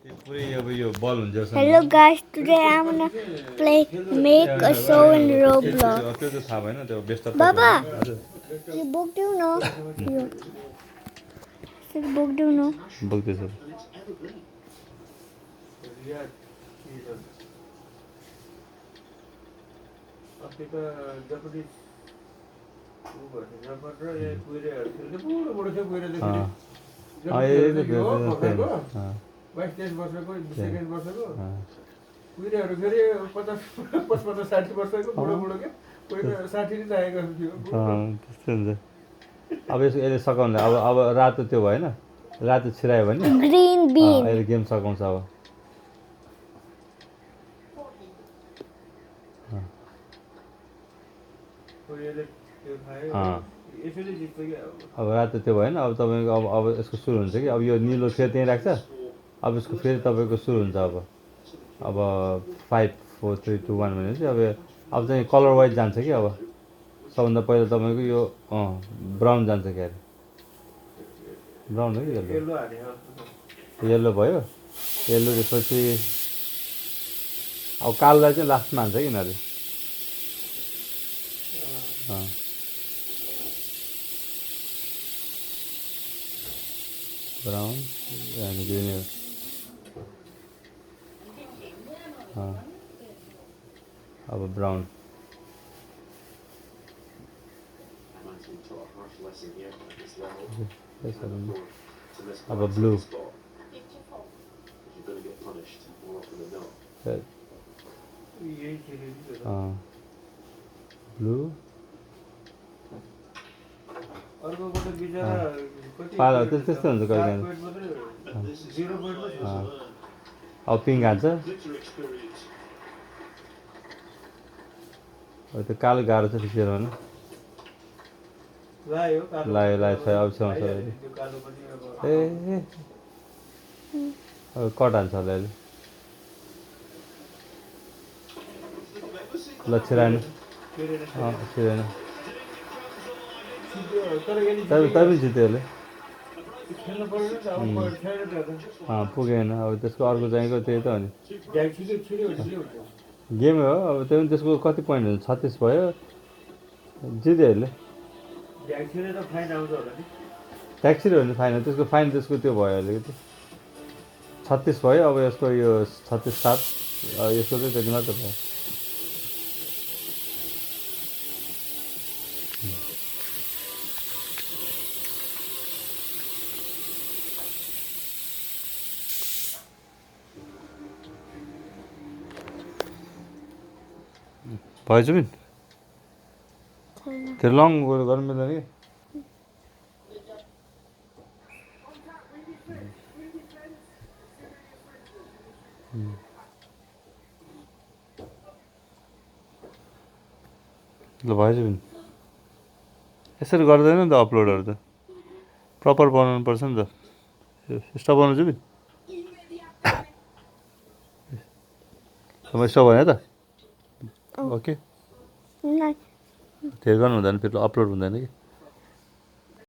Hello guys, today I'm gonna make a show in Roblox. Baba, you book do know? You book do know? Book this up. कुहिरेहरू फेरि 50 55 60 वर्षको बुढो के कोही 60 नै चाहिएको थियो त्यस्तै हुन्छ अब यसले सकाउनु अब रातो त्यो भएन रातो छिरायो भने ग्रीन बीन अहिले गेम सकाउँछ अब अब रातो त्यो भएन अब तपाईँको अब यसको सुरु हुन्छ कि अब यो निलो फेरि त्यहीँ राख्छ अब यसको फेरि तपाईँको सुरु हुन्छ अब 5 4 3 2 1 भनेपछि अब चाहिँ कलर वाइज जान्छ कि अब सबभन्दा पहिला तपाईँको यो ब्राउन जान्छ क्या अरे ब्राउन हो कि येल्लो भयो येल्लो त्यसपछि अब कालोलाई चाहिँ लास्टमा हान्छ कि यिनीहरू ब्राउन अनि ग्रिन अब ब्राउन अब ब्लू ब्लू पालो त्यस्तै हुन्छ कहिले अब पिङ्क हान्छ त्यो कालो गाह्रो छ त्यसरी होइन लायो छ अब छेउँछ ए अब कट हान्छ होला अहिले ल छिराएन छिराएन तै पनि जित्यो अहिले पुगेन अब त्यसको अर्को चाहिएको त्यही त हो नि गेम हो अब त्यो पनि त्यसको कति पोइन्ट हुन्छ 36 भयो जित्यो अहिले ट्याक्सी हो भने फाइन त्यसको फाइन त्यसको त्यो भयो अलिकति 36 भयो अब यसको यो 36 7 यसको चाहिँ त्यति मात्र भयो भयो जुबिन त्यो लङ गर्नु मिल्दैन कि ल भयो जुबिन यसरी गर्दैन नि त अपलोडहरू त प्रपर बनाउनु पर्छ नि त स्टप बनाउनु जुबिन स्टप भने त ओके धेरै गर्नु हुँदैन फेरि अपलोड हुँदैन कि